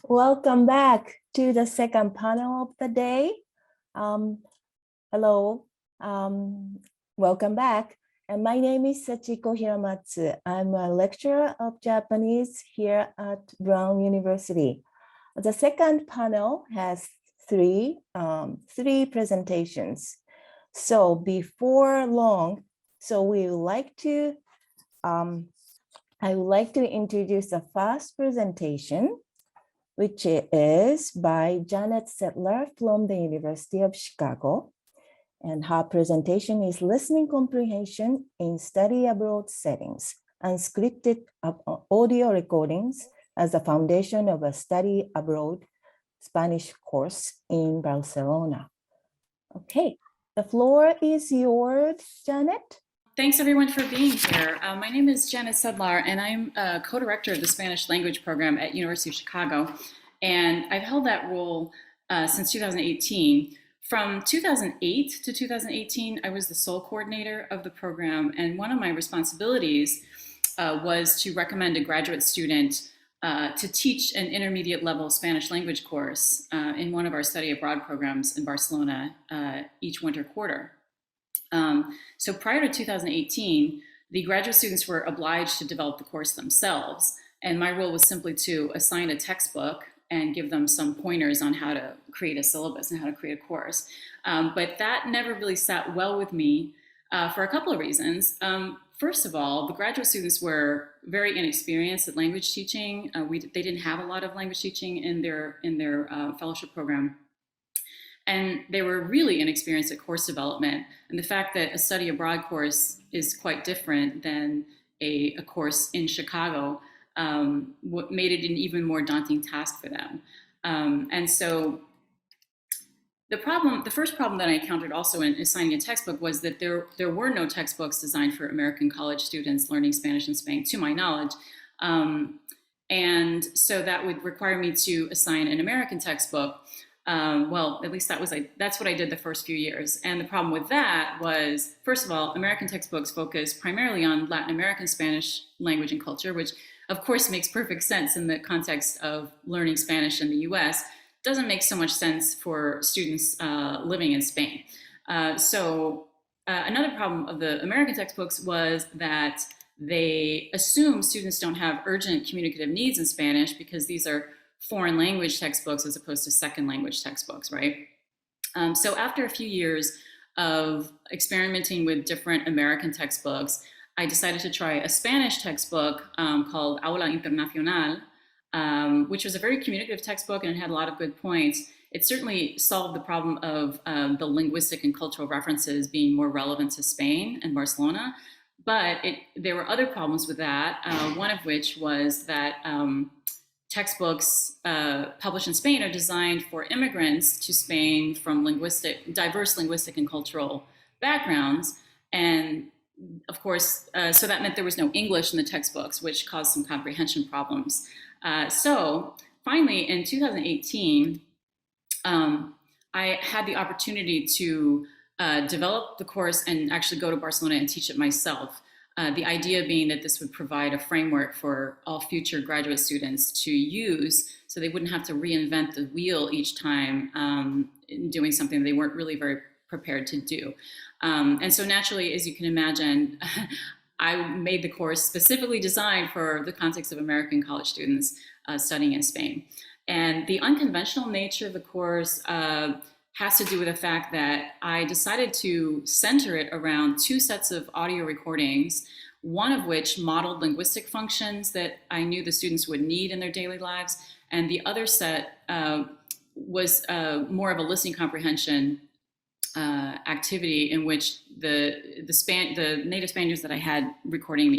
Welcome back to the second panel of the day. Hello, welcome back. And my name is Sachiko Hiramatsu. I'm a lecturer of Japanese here at Brown University. The second panel has three presentations. So before long, I would like to introduce the first presentation, which is by Janet Sedlar from the University of Chicago. And her presentation is Listening Comprehension in Study Abroad Settings, Unscripted Audio Recordings as a Foundation of a Study Abroad Spanish Course in Barcelona. Okay, the floor is yours, Janet. Thanks everyone for being here. My name is Janet Sedlar and I'm a co-director of the Spanish language program at University of Chicago. And I've held that role since 2018. From 2008 to 2018, I was the sole coordinator of the program. And one of my responsibilities was to recommend a graduate student to teach an intermediate level Spanish language course in one of our study abroad programs in Barcelona each winter quarter. So prior to 2018, the graduate students were obliged to develop the course themselves. And my role was simply to assign a textbook and give them some pointers on how to create a syllabus and how to create a course. But that never really sat well with me for a couple of reasons. First of all, the graduate students were very inexperienced at language teaching. They didn't have a lot of language teaching in their fellowship program. And they were really inexperienced at course development. And the fact that a study abroad course is quite different than a course in Chicago made it an even more daunting task for them. And so the first problem that I encountered also in assigning a textbook was that there were no textbooks designed for American college students learning Spanish in Spain, to my knowledge. And so that would require me to assign an American textbook. Well, at least that's what I did the first few years. And the problem with that was, first of all, American textbooks focus primarily on Latin American Spanish language and culture, which of course makes perfect sense in the context of learning Spanish in the US. Doesn't make so much sense for students living in Spain. Another problem of the American textbooks was that they assume students don't have urgent communicative needs in Spanish because these are foreign language textbooks as opposed to second language textbooks, right? So after a few years of experimenting with different American textbooks, I decided to try a Spanish textbook called Aula Internacional, which was a very communicative textbook and it had a lot of good points. It certainly solved the problem of the linguistic and cultural references being more relevant to Spain and Barcelona, but there were other problems with that, one of which was that textbooks published in Spain are designed for immigrants to Spain from diverse linguistic and cultural backgrounds. And of course, so that meant there was no English in the textbooks, which caused some comprehension problems. So finally, in 2018, I had the opportunity to develop the course and actually go to Barcelona and teach it myself. The idea being that this would provide a framework for all future graduate students to use so they wouldn't have to reinvent the wheel each time in doing something they weren't really very prepared to do. And so naturally, as you can imagine, I made the course specifically designed for the context of American college students studying in Spain. And the unconventional nature of the course has to do with the fact that I decided to center it around two sets of audio recordings, one of which modeled linguistic functions that I knew the students would need in their daily lives, and the other set was more of a listening comprehension activity in which the native Spaniards that I had recording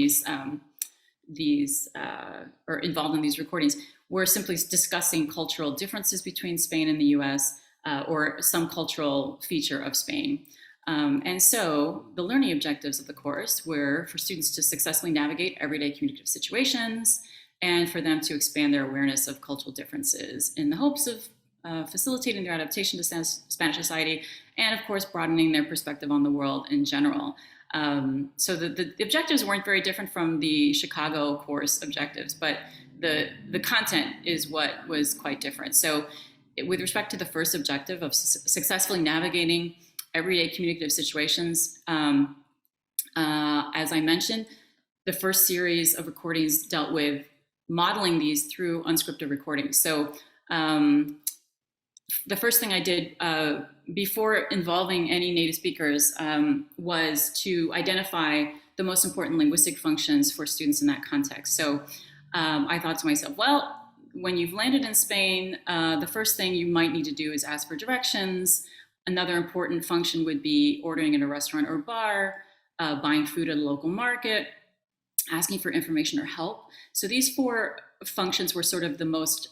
or involved in these recordings were simply discussing cultural differences between Spain and the US or some cultural feature of Spain. And so the learning objectives of the course were for students to successfully navigate everyday communicative situations and for them to expand their awareness of cultural differences in the hopes of facilitating their adaptation to Spanish society, and of course, broadening their perspective on the world in general. So the objectives weren't very different from the Chicago course objectives, but the content is what was quite different. So with respect to the first objective of successfully navigating everyday communicative situations, as I mentioned, the first series of recordings dealt with modeling these through unscripted recordings. So the first thing I did before involving any native speakers was to identify the most important linguistic functions for students in that context. So I thought to myself, well, when you've landed in Spain, the first thing you might need to do is ask for directions. Another important function would be ordering in a restaurant or bar, buying food at a local market, asking for information or help. So these four functions were sort of the most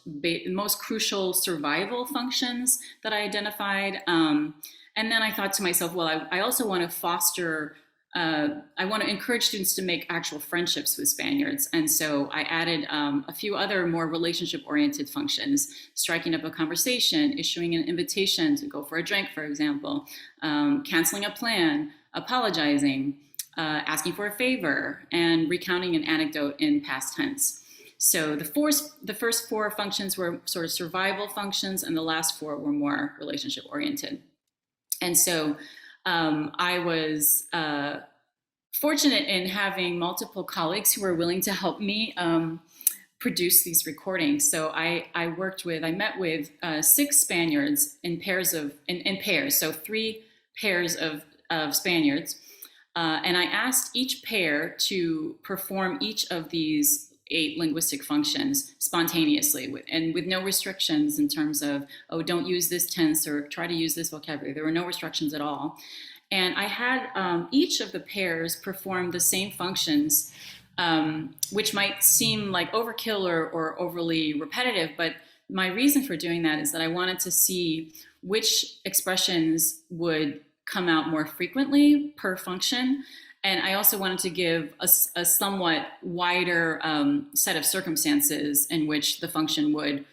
crucial survival functions that I identified. And then I thought to myself, well, I also want to foster, I want to encourage students to make actual friendships with Spaniards. And so I added a few other more relationship-oriented functions, striking up a conversation, issuing an invitation to go for a drink, for example, canceling a plan, apologizing, asking for a favor, and recounting an anecdote in past tense. So the first four functions were sort of survival functions, and the last four were more relationship-oriented. And so I was fortunate in having multiple colleagues who were willing to help me produce these recordings. So I met with 6 Spaniards in pairs, so 3 pairs of Spaniards. And I asked each pair to perform each of these 8 linguistic functions spontaneously with no restrictions in terms of, oh, don't use this tense or try to use this vocabulary. There were no restrictions at all. And I had each of the pairs perform the same functions, which might seem like overkill or overly repetitive, but my reason for doing that is that I wanted to see which expressions would come out more frequently per function. And I also wanted to give a somewhat wider set of circumstances in which the function would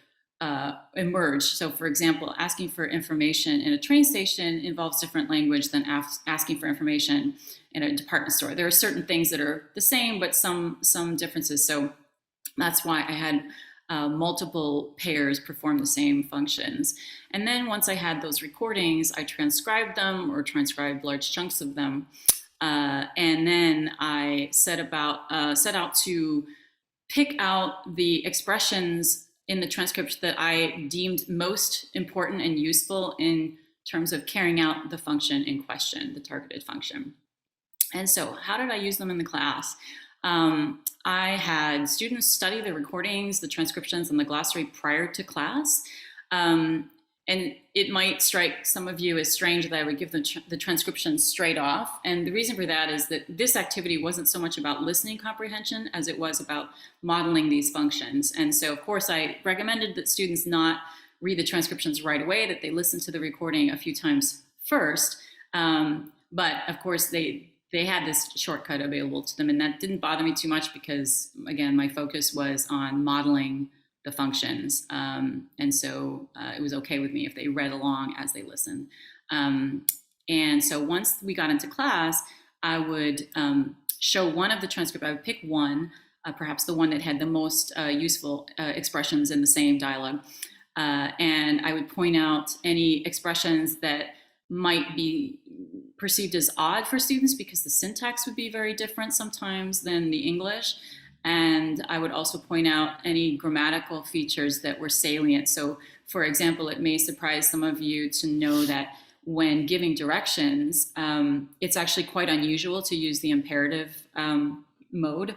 emerge. So for example, asking for information in a train station involves different language than asking for information in a department store. There are certain things that are the same, but some differences. So that's why I had multiple pairs perform the same functions. And then once I had those recordings, I transcribed them or transcribed large chunks of them. And then I set out to pick out the expressions in the transcript that I deemed most important and useful in terms of carrying out the function in question, the targeted function. And so how did I use them in the class? I had students study the recordings, the transcriptions, and the glossary prior to class. And it might strike some of you as strange that I would give the transcription straight off. And the reason for that is that this activity wasn't so much about listening comprehension as it was about modeling these functions. And so, of course, I recommended that students not read the transcriptions right away, that they listen to the recording a few times first. But, of course, they had this shortcut available to them. And that didn't bother me too much because, again, my focus was on modeling the functions. And so it was okay with me if they read along as they listened. And so once we got into class, I would show one of the transcript. I would pick one, perhaps the one that had the most useful expressions in the same dialogue. And I would point out any expressions that might be perceived as odd for students because the syntax would be very different sometimes than the English. And I would also point out any grammatical features that were salient. So, for example, it may surprise some of you to know that when giving directions, it's actually quite unusual to use the imperative mode,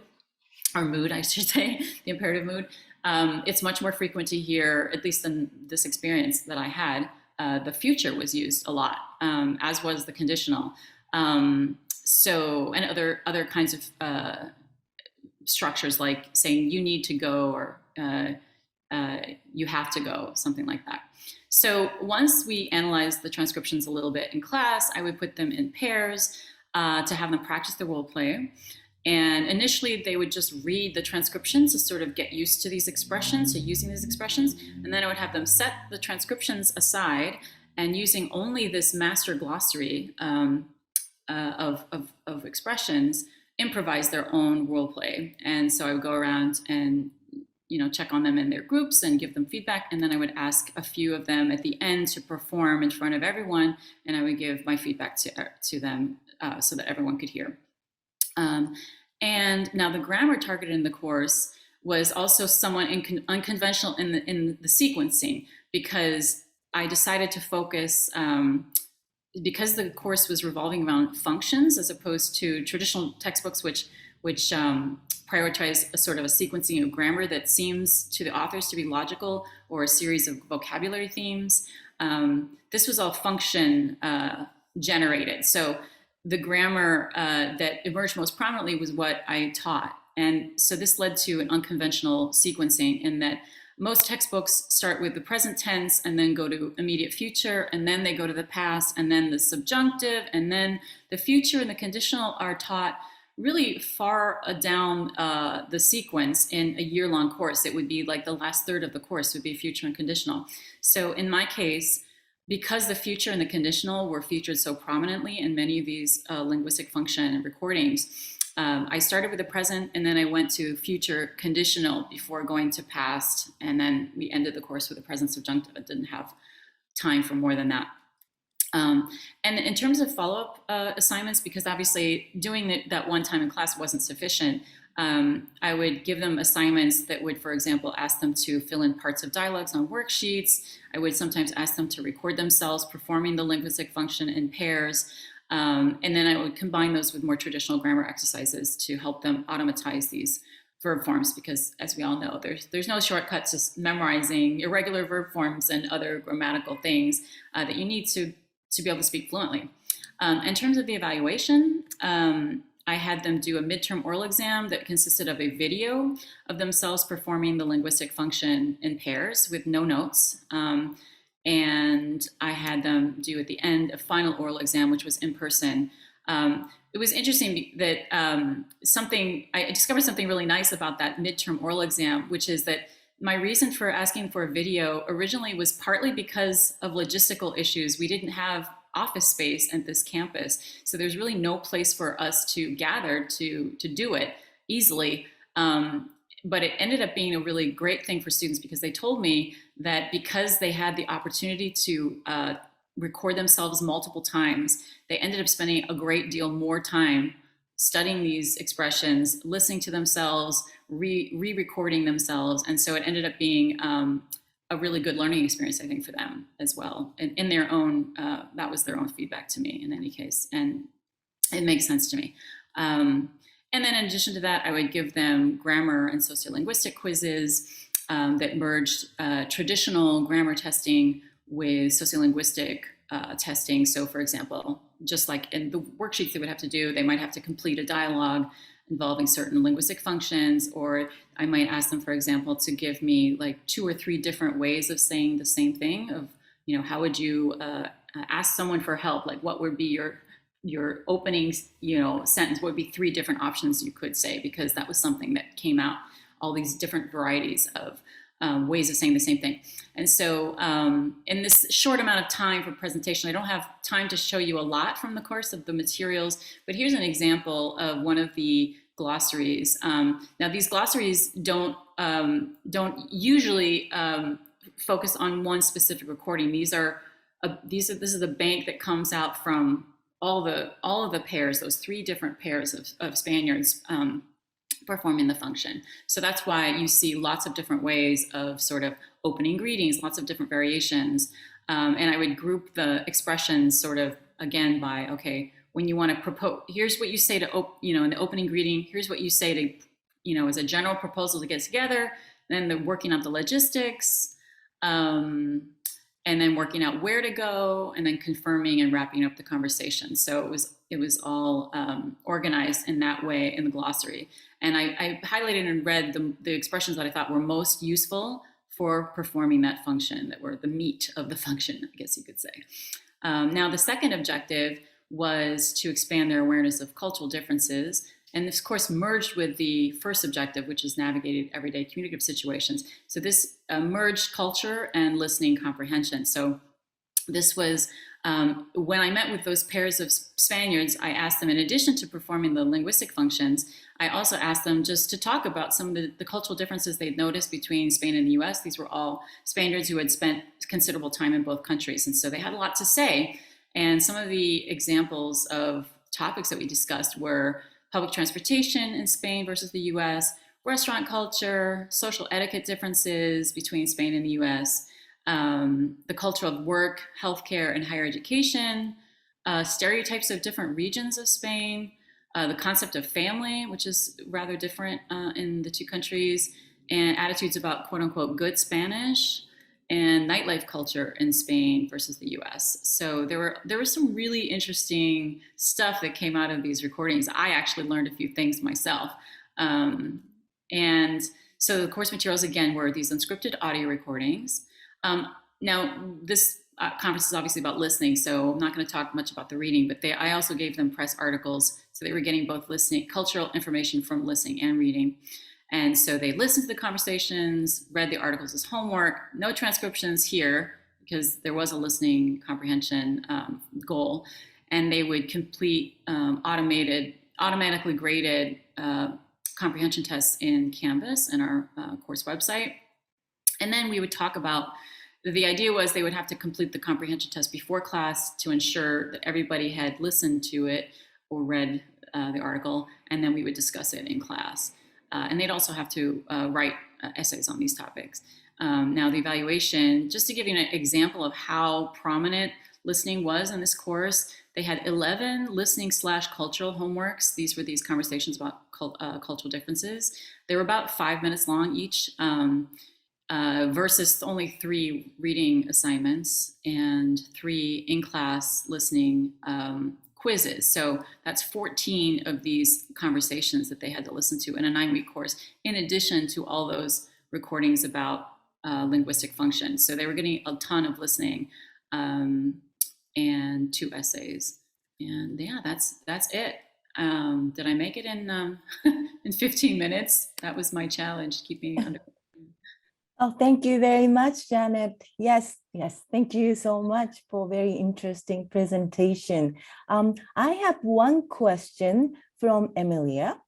or mood, I should say, the imperative mood. It's much more frequent to hear, at least in this experience that I had, the future was used a lot, as was the conditional. And other kinds of structures like saying you need to go or you have to go, something like that. So once we analyzed the transcriptions a little bit in class, I would put them in pairs to have them practice the role play. And initially they would just read the transcriptions to sort of get used to these expressions, to using these expressions. And then I would have them set the transcriptions aside and using only this master glossary of expressions, improvise their own role play. And so I would go around and check on them in their groups and give them feedback. And then I would ask a few of them at the end to perform in front of everyone. And I would give my feedback to them so that everyone could hear. And now the grammar targeted in the course was also somewhat unconventional in the sequencing, because I decided to focus, because the course was revolving around functions as opposed to traditional textbooks, which prioritize a sort of a sequencing of grammar that seems to the authors to be logical, or a series of vocabulary themes. This was all function generated. So the grammar that emerged most prominently was what I taught. And so this led to an unconventional sequencing, in that most textbooks start with the present tense and then go to immediate future, and then they go to the past, and then the subjunctive, and then the future and the conditional are taught really far down the sequence in a year-long course. It would be like the last third of the course would be future and conditional. So in my case, because the future and the conditional were featured so prominently in many of these linguistic function recordings, I started with the present, and then I went to future conditional before going to past, and then we ended the course with the present subjunctive. I didn't have time for more than that. And in terms of follow-up assignments, because obviously doing that one time in class wasn't sufficient, I would give them assignments that would, for example, ask them to fill in parts of dialogues on worksheets. I would sometimes ask them to record themselves performing the linguistic function in pairs. And then I would combine those with more traditional grammar exercises to help them automatize these verb forms, because as we all know, there's no shortcut to memorizing irregular verb forms and other grammatical things that you need to be able to speak fluently. In terms of the evaluation, I had them do a midterm oral exam that consisted of a video of themselves performing the linguistic function in pairs with no notes. And I had them do at the end a final oral exam, which was in person. It was interesting that I discovered something really nice about that midterm oral exam, which is that my reason for asking for a video originally was partly because of logistical issues. We didn't have office space at this campus, so there's really no place for us to gather to do it easily. But it ended up being a really great thing for students, because they told me that because they had the opportunity to record themselves multiple times, they ended up spending a great deal more time studying these expressions, listening to themselves, re-recording themselves. And so it ended up being a really good learning experience, I think, for them as well. And in their own, that was their own feedback to me in any case. And it makes sense to me. And then in addition to that, I would give them grammar and sociolinguistic quizzes that merged traditional grammar testing with sociolinguistic testing. So for example, just like in the worksheets they would have to do, they might have to complete a dialogue involving certain linguistic functions, or I might ask them, for example, to give me like 2 or 3 different ways of saying the same thing. Of, how would you ask someone for help? Like, what would be your opening, sentence? What would be 3 different options you could say? Because that was something that came out, all these different varieties of ways of saying the same thing. And so in this short amount of time for presentation, I don't have time to show you a lot from the course of the materials, but here's an example of one of the glossaries. Now these glossaries don't usually focus on one specific recording. This is the bank that comes out from all of the pairs, those 3 different pairs of Spaniards performing the function. So that's why you see lots of different ways of sort of opening greetings, lots of different variations. And I would group the expressions sort of, again, by, okay, when you want to propose, here's what you say to, in the opening greeting, here's what you say to, as a general proposal to get together, then the working out the logistics, and then working out where to go, and then confirming and wrapping up the conversation. So it was all organized in that way in the glossary. And I highlighted and read the expressions that I thought were most useful for performing that function, that were the meat of the function, I guess you could say. Now, the second objective was to expand their awareness of cultural differences. And this course merged with the first objective, which is navigating everyday communicative situations. So this merged culture and listening comprehension. So this was when I met with those pairs of Spaniards, I asked them, in addition to performing the linguistic functions, I also asked them just to talk about some of the cultural differences they'd noticed between Spain and the US. These were all Spaniards who had spent considerable time in both countries. And so they had a lot to say. And some of the examples of topics that we discussed were public transportation in Spain versus the US, restaurant culture, social etiquette differences between Spain and the US, the culture of work, healthcare, and higher education, stereotypes of different regions of Spain, the concept of family, which is rather different in the two countries, and attitudes about quote unquote good Spanish, and nightlife culture in Spain versus the US. So there was some really interesting stuff that came out of these recordings. I actually learned a few things myself. And so the course materials, again, were these unscripted audio recordings. Now, this conference is obviously about listening, so I'm not going to talk much about the reading, but I also gave them press articles, so they were getting both listening, cultural information from listening and reading. And so they listened to the conversations, read the articles as homework, no transcriptions here, because there was a listening comprehension goal, and they would complete automatically graded comprehension tests in Canvas and our course website. And then we would talk about, the idea was they would have to complete the comprehension test before class to ensure that everybody had listened to it or read the article, and then we would discuss it in class. And they'd also have to write essays on these topics. Now the evaluation, just to give you an example of how prominent listening was in this course, they had 11 listening/cultural homeworks. These were these conversations about cultural differences. They were about 5 minutes long each, versus only 3 reading assignments and 3 in-class listening quizzes. So that's 14 of these conversations that they had to listen to in a 9-week course, in addition to all those recordings about linguistic functions. So they were getting a ton of listening and 2 essays. And yeah, that's it. Did I make it in in 15 minutes? That was my challenge, keeping it under. Oh, thank you very much, Janet. Yes, thank you so much for very interesting presentation. I have one question from Emilia.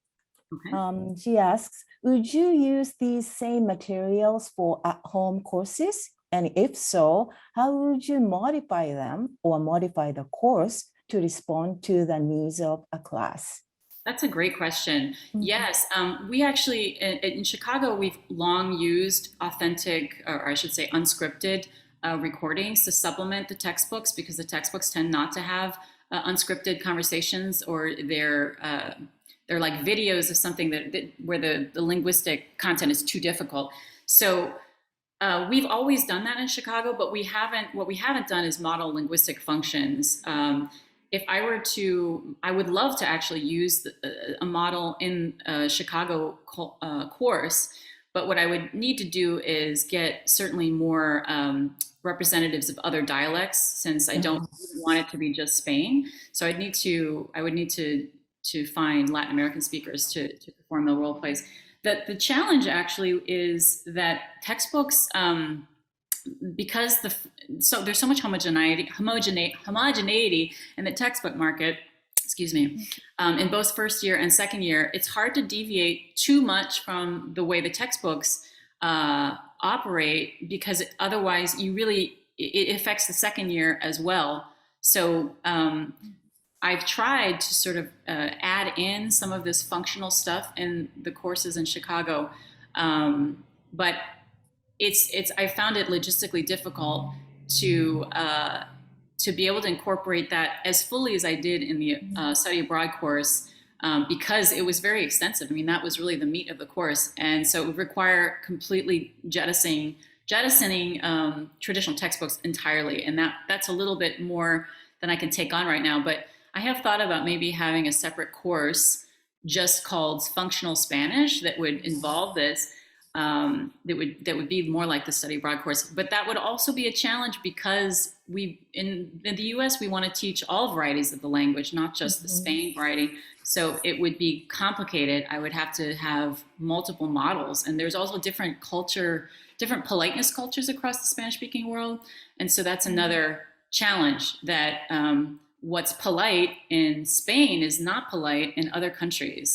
Okay. She asks, would you use these same materials for at-home courses? And if so, how would you modify them or modify the course to respond to the needs of a class? That's a great question. Mm-hmm. Yes, we actually, in Chicago, we've long used authentic, or I should say unscripted recordings to supplement the textbooks, because the textbooks tend not to have unscripted conversations, or they're like videos of something where the linguistic content is too difficult. So we've always done that in Chicago, but what we haven't done is model linguistic functions. If I were to, I would love to actually use a model in a Chicago course, but what I would need to do is get certainly more representatives of other dialects, since I don't want it to be just Spain. So I would need to find Latin American speakers to perform the role plays. The challenge actually is that textbooks, because there's so much homogeneity in the textbook market, excuse me, in both first year and second year, it's hard to deviate too much from the way the textbooks operate, because otherwise it affects the second year as well. So I've tried to sort of add in some of this functional stuff in the courses in Chicago, but I found it logistically difficult to be able to incorporate that as fully as I did in the study abroad course, because it was very extensive. I mean, that was really the meat of the course, and so it would require completely jettisoning traditional textbooks entirely, and that's a little bit more than I can take on right now. But I have thought about maybe having a separate course just called Functional Spanish that would involve this. That would be more like the study abroad course, but that would also be a challenge, because in the US we want to teach all varieties of the language, not just the Spain variety. So it would be complicated. I would have to have multiple models, and there's also different politeness cultures across the Spanish-speaking world, and so that's another challenge that what's polite in Spain is not polite in other countries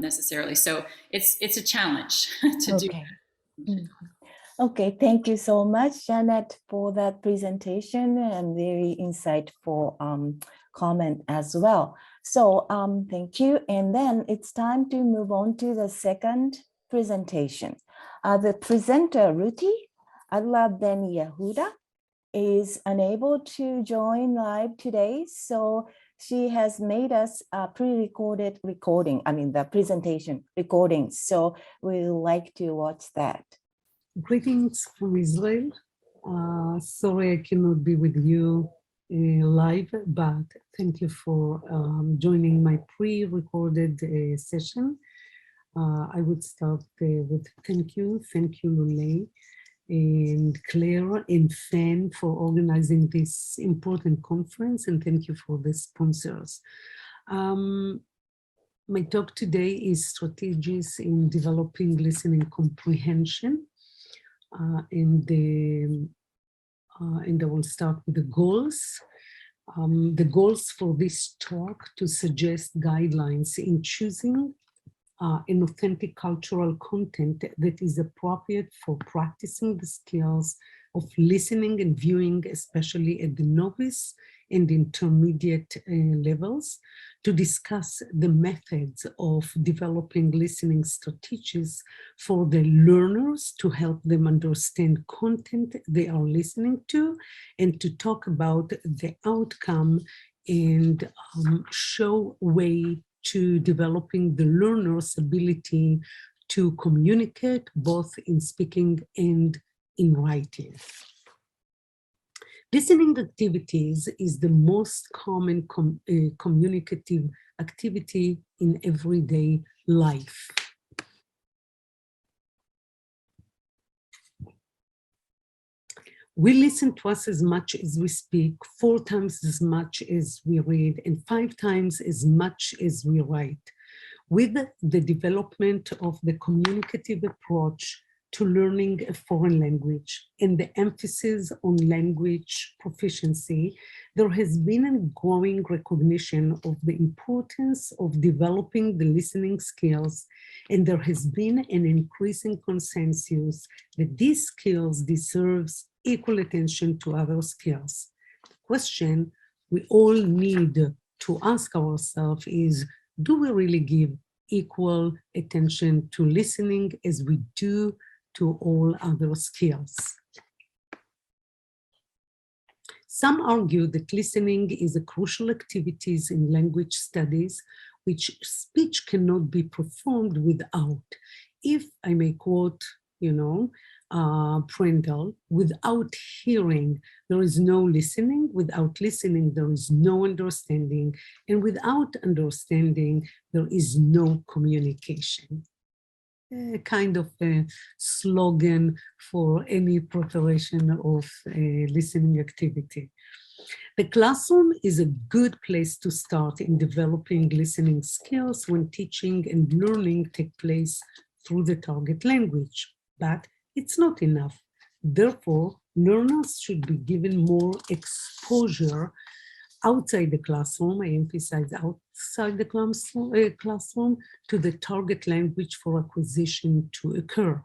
necessarily. So it's a challenge to do. Okay, thank you so much, Janet, for that presentation and very insightful comment as well. So thank you. And then it's time to move on to the second presentation. The presenter, Ruth Adler Ben-Yehuda, is unable to join live today. So she has made us a pre-recorded recording, the presentation recording. So we would like to watch that. Greetings from Israel. Sorry I cannot be with you live, but thank you for joining my pre-recorded session. I would start with thank you, Lulay and Claire and Fan for organizing this important conference, and thank you for the sponsors. My talk today is strategies in developing listening comprehension. And I will start with the goals. The goals for this talk to suggest guidelines in choosing an authentic cultural content that is appropriate for practicing the skills of listening and viewing, especially at the novice and intermediate levels, to discuss the methods of developing listening strategies for the learners to help them understand content they are listening to, and to talk about the outcome and show way to developing the learner's ability to communicate both in speaking and in writing. Listening activities is the most common communicative activity in everyday life. We listen twice as much as we speak, 4 times as much as we read, and 5 times as much as we write. With the development of the communicative approach to learning a foreign language and the emphasis on language proficiency, there has been a growing recognition of the importance of developing the listening skills, and there has been an increasing consensus that these skills deserves equal attention to other skills. The question we all need to ask ourselves is, do we really give equal attention to listening as we do to all other skills? Some argue that listening is a crucial activity in language studies, which speech cannot be performed without. If I may quote, Prendel, without hearing, there is no listening. Without listening, there is no understanding. And without understanding, there is no communication. A kind of a slogan for any preparation of a listening activity. The classroom is a good place to start in developing listening skills when teaching and learning take place through the target language, but it's not enough. Therefore, learners should be given more exposure outside the classroom, I emphasize outside the classroom, to the target language for acquisition to occur.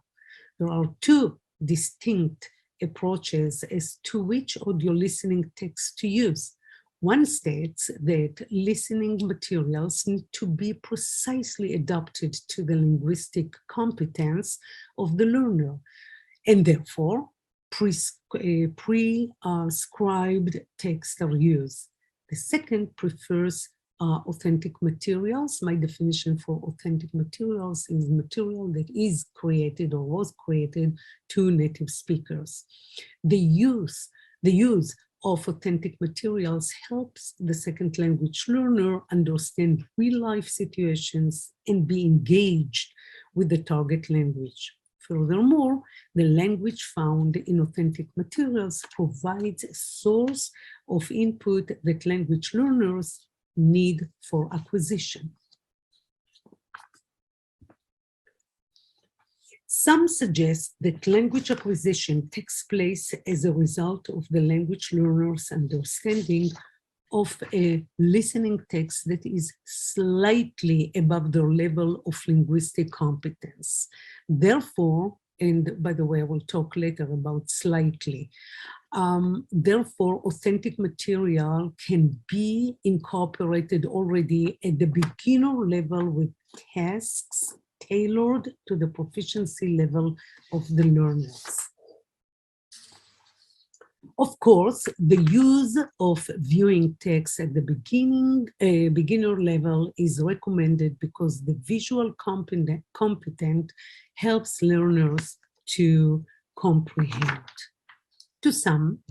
There are 2 distinct approaches as to which audio listening text to use. One states that listening materials need to be precisely adapted to the linguistic competence of the learner, and therefore prescribed texts are used. The second prefers authentic materials. My definition for authentic materials is material that is created or was created to native speakers. The use of authentic materials helps the second language learner understand real-life situations and be engaged with the target language. Furthermore, the language found in authentic materials provides a source of input that language learners need for acquisition. Some suggest that language acquisition takes place as a result of the language learner's understanding of a listening text that is slightly above their level of linguistic competence. Therefore, and by the way, I will talk later about slightly, therefore, authentic material can be incorporated already at the beginner level with tasks tailored to the proficiency level of the learners. Of course, the use of viewing text at the beginner level is recommended because the visual competent helps learners to comprehend. To some,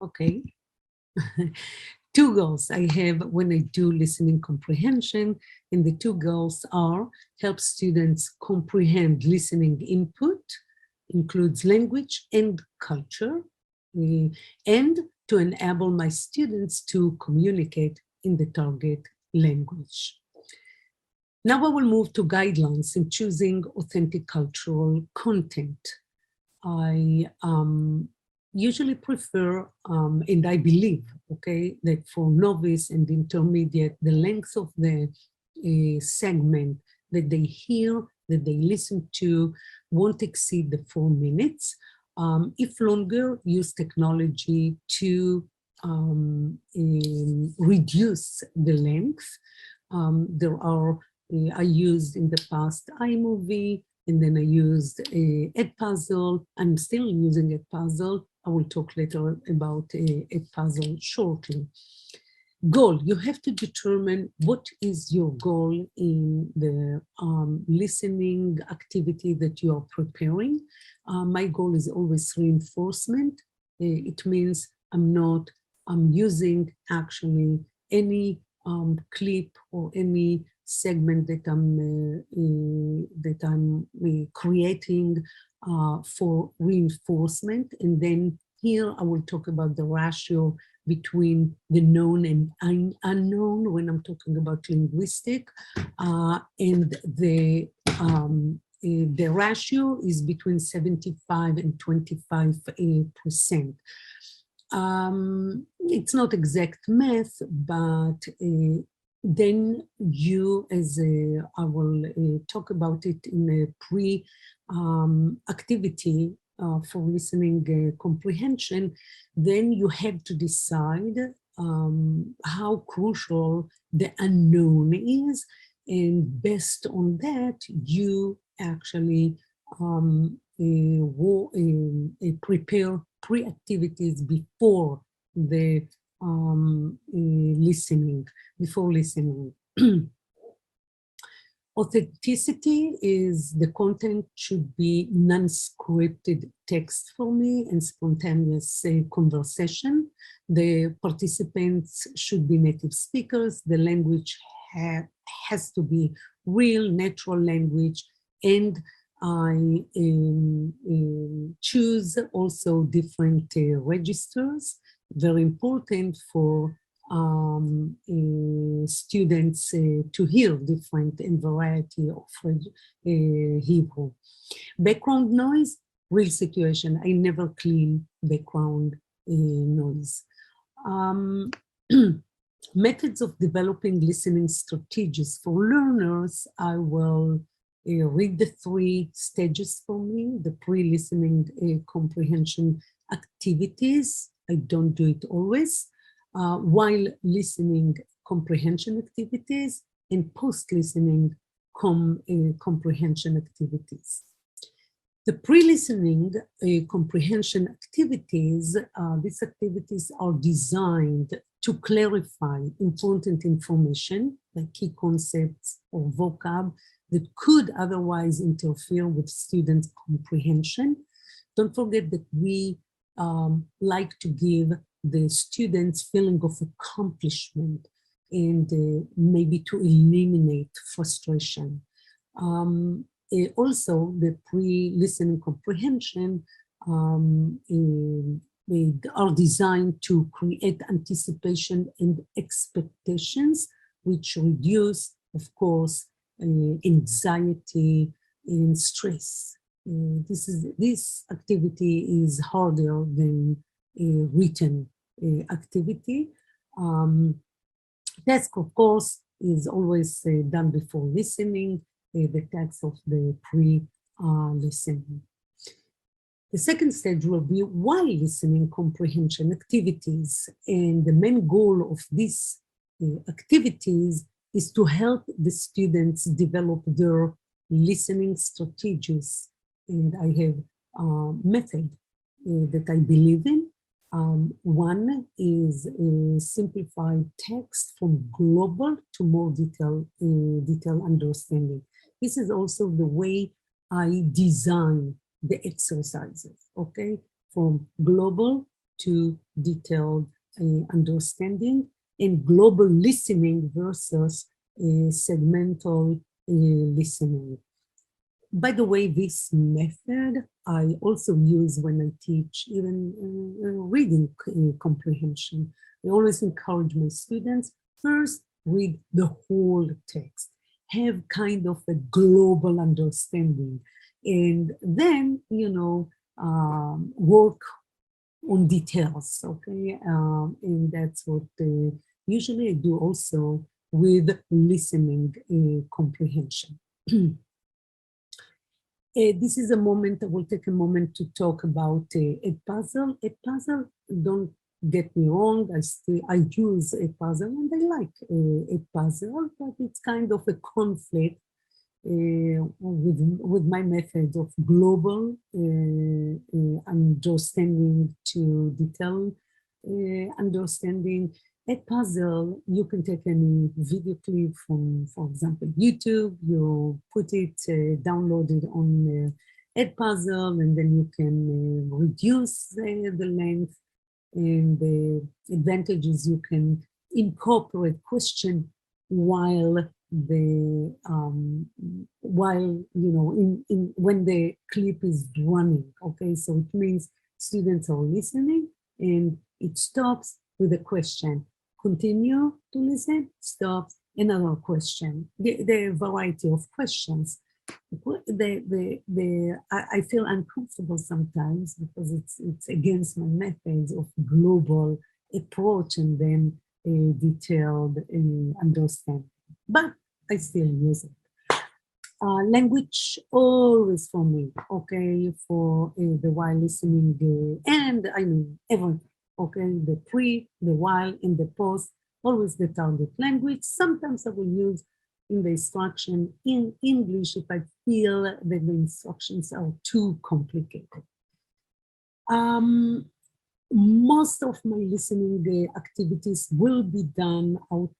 okay. Two goals I have when I do listening comprehension, and the two goals are help students comprehend listening input, includes language and culture, and to enable my students to communicate in the target language. Now I will move to guidelines in choosing authentic cultural content. I usually prefer, and I believe, okay, that for novice and intermediate, the length of the segment that they hear, that they listen to, won't exceed the 4 minutes. If longer, use technology to reduce the length. There are, I used in the past iMovie, and then I used Edpuzzle. I'm still using Edpuzzle. I will talk later about Edpuzzle shortly. Goal, you have to determine what is your goal in the listening activity that you are preparing. My goal is always reinforcement. It means I'm using actually any clip or any segment that I'm creating for reinforcement. And then here I will talk about the ratio between the known and unknown when I'm talking about linguistic, and the ratio is between 75 and 25%. It's not exact math, but then you, I will talk about it in a pre-activity for listening comprehension, then you have to decide how crucial the unknown is, and based on that, you actually prepare pre-activities before the listening. Authenticity is the content should be non-scripted text for me and spontaneous conversation. The participants should be native speakers. The language has to be real, natural language, and I choose also different registers, very important for students to hear different and variety of Hebrew. Background noise, real situation. I never clean background noise. Methods of developing listening strategies for learners. I will read the 3 stages for me, the pre-listening comprehension activities. I don't do it always. While listening comprehension activities and post-listening comprehension activities. The pre-listening comprehension activities, these activities are designed to clarify important information, like key concepts or vocab, that could otherwise interfere with students' comprehension. Don't forget that we like to give the students feeling of accomplishment and maybe to eliminate frustration. Also, the pre-listening comprehension are designed to create anticipation and expectations, which reduce, of course, anxiety, and stress. This activity is harder than written activity. Task, of course, is always done before listening, the task of the pre-listening. The second stage will be while listening comprehension activities. And the main goal of these activities is to help the students develop their listening strategies. And I have a method that I believe in. One is a simplified text from global to more detailed understanding. This is also the way I design the exercises, okay? From global to detailed understanding, and global listening versus segmental listening. By the way, this method I also use when I teach even reading comprehension. I always encourage my students, first read the whole text, have kind of a global understanding, and then, work on details, okay? And that's what usually I do also with listening comprehension. This is a moment, I will take a moment to talk about a puzzle. A puzzle, don't get me wrong, I use a puzzle and I like a puzzle, but it's kind of a conflict with my method of global understanding to detailed understanding. A puzzle, you can take any video clip from, for example, YouTube, you put it, download it on Edpuzzle, and then you can reduce the length. And the advantage is you can incorporate question while when the clip is running. Okay, so it means students are listening and it stops with a question. Continue to listen, stop, another question. The variety of questions. I feel uncomfortable sometimes because it's against my methods of global approach and then detailed understanding. But I still use it. Language always for me, okay, for the while listening, and I mean everything. Okay, the pre, the while, and the post, always the target language. Sometimes I will use in the instruction in English if I feel that the instructions are too complicated. Most of my listening activities will be done out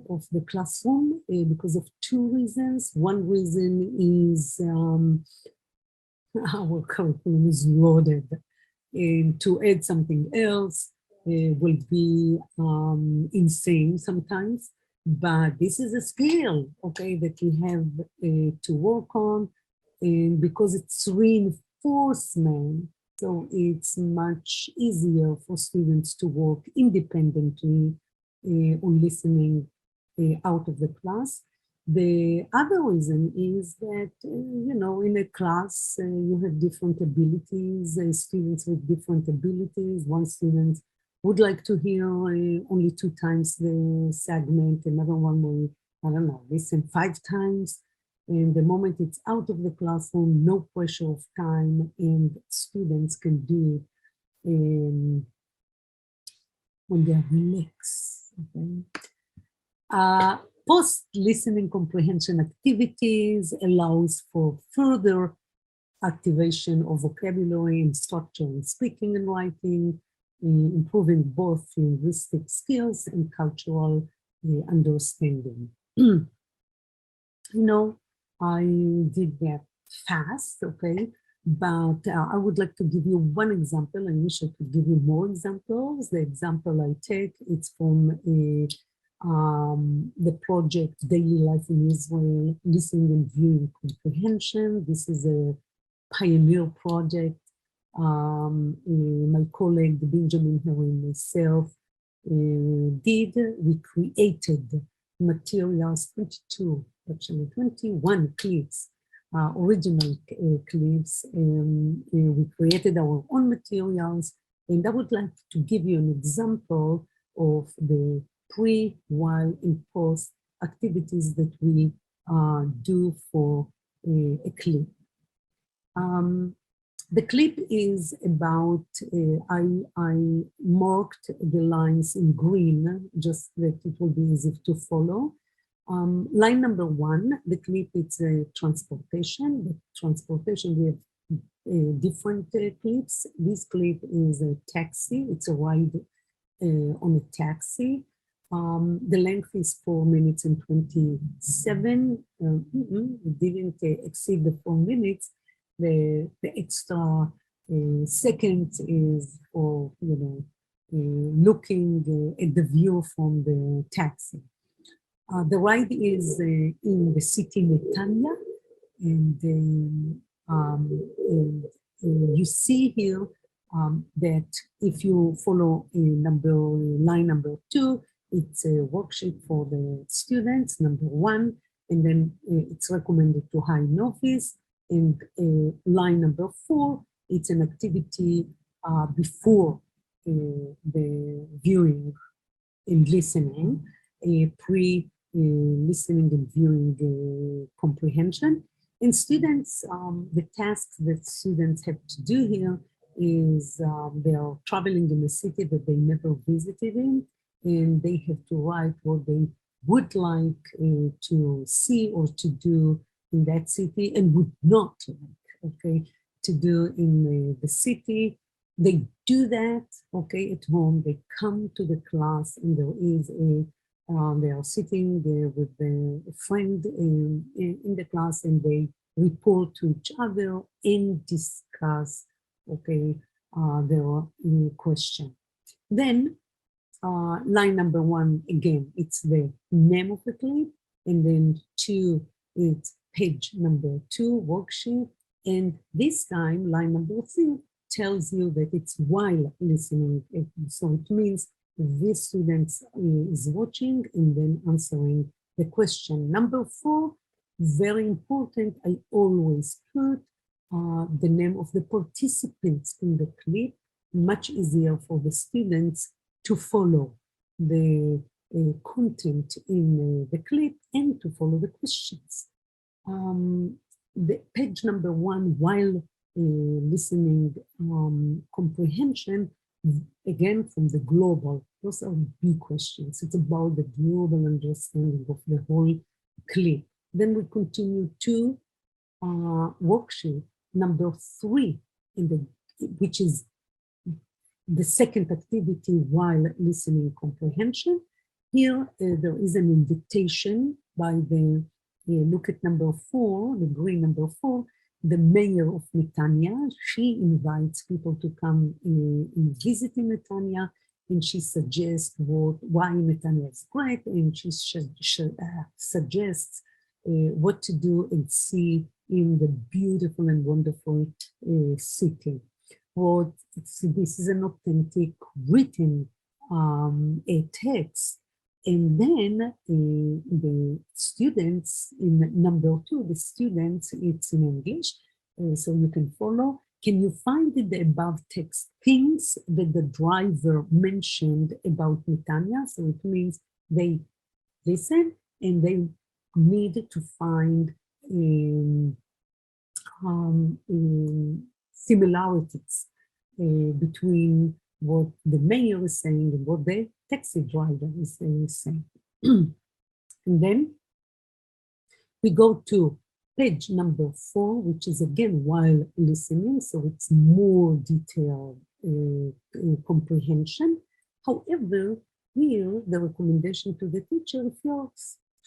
of the classroom because of two reasons. One reason is our curriculum is loaded. And to add something else will be insane sometimes, but this is a skill, okay, that you have to work on, and because it's reinforcement, so it's much easier for students to work independently on listening out of the class. The other reason is that, in a class, you have different abilities, students with different abilities. One student would like to hear only 2 times the segment, another one will, listen 5 times. And the moment it's out of the classroom, no pressure of time, and students can do it when they are relaxed. Okay? Post-listening comprehension activities allows for further activation of vocabulary and structure in speaking and writing, improving both linguistic skills and cultural understanding. I did that fast, okay? But I would like to give you one example. I wish I could give you more examples. The example I take, it's from the project Daily Life in Israel, Listening and Viewing Comprehension. This is a pioneer project. My colleague Benjamin and myself did. We created materials, 22 actually 21 clips, original clips. We created our own materials, and I would like to give you an example of the pre, while, and post activities that we do for a clip. The clip is about, I marked the lines in green, just that it will be easy to follow. Line number 1, the clip, it's a transportation. The transportation, we have different clips. This clip is a taxi. It's a ride on a taxi. The length is 4 minutes and 27. It didn't exceed the 4 minutes. The extra second is for, looking at the view from the taxi. The ride is in the city Netanya, and you see here that if you follow line number 2, it's a worksheet for the students, number 1, and then it's recommended to high novice. And line number 4, it's an activity before the viewing and listening, pre-listening and viewing comprehension. And students, the tasks that students have to do here is they are traveling in a city that they never visited in, and they have to write what they would like to see or to do in that city and would not like, to do in the city. They do that, at home. They come to the class, and there is they are sitting there with a friend in the class, and they report to each other and discuss, their question. Then line number 1, again, it's the name of the clip, and then 2, it's page number 2 worksheet, and this time line number 3 tells you that it's while listening. So it means the student is watching and then answering the question. Number 4, very important, I always put the name of the participants in the clip, much easier for the students to follow the content in the clip and to follow the questions. The page number 1, while listening comprehension, again from the global, those are big questions. It's about the global understanding of the whole clip. Then we continue to worksheet number 3, which is the second activity while listening comprehension. Here there is an invitation by the look at number 4, the green number 4, the mayor of Netanya. She invites people to come and visit in Netanya, and she suggests why Netanya is great, and she suggests what to do and see in the beautiful and wonderful city. This is an authentic written text. And then the students in number 2, the students, it's in English, so you can follow. Can you find in the above text things that the driver mentioned about Netanya? So it means they listen and they need to find similarities between what the mayor is saying and what the taxi driver is saying. And then we go to page number 4, which is again while listening, so it's more detailed comprehension. However, here the recommendation to the teacher,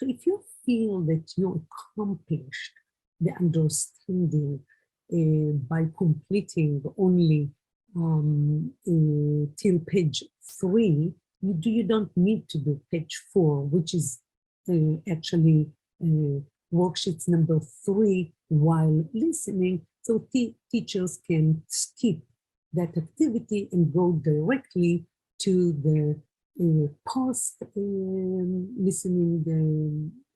if you feel that you accomplished the understanding by completing only till page 3, you don't need to do page 4, which is actually worksheets number 3 while listening. So teachers can skip that activity and go directly to the post listening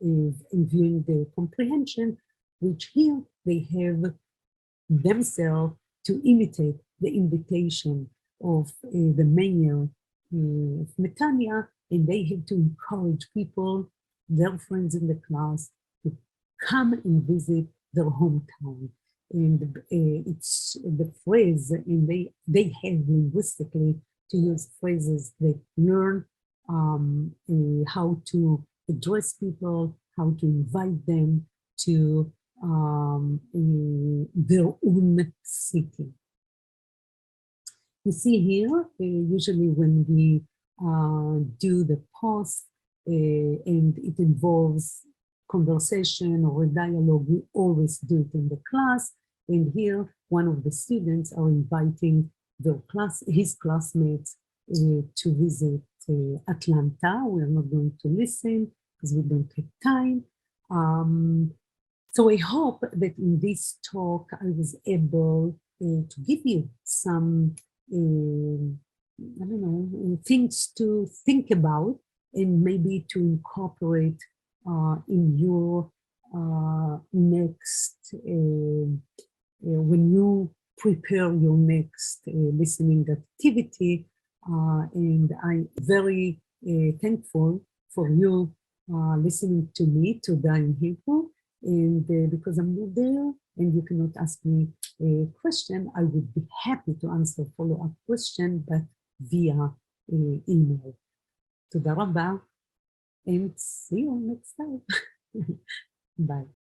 and viewing the comprehension, which here they have themselves to imitate the invitation of the mayor of Netanya, and they have to encourage people, their friends in the class, to come and visit their hometown. And it's the phrase, and they have linguistically to use phrases that learn how to address people, how to invite them to their own city. You see here, usually when we do the post and it involves conversation or a dialogue, we always do it in the class. And here, one of the students are inviting his classmates to visit Atlanta. We're not going to listen because we don't have time. So I hope that in this talk, I was able to give you some, things to think about and maybe to incorporate in your next, when you prepare your next listening activity. And I'm very thankful for you listening to me, to in Hebrew. And because I'm not there and you cannot ask me a question, I would be happy to answer follow-up question, but via email. תודה רבה, and see you next time. Bye.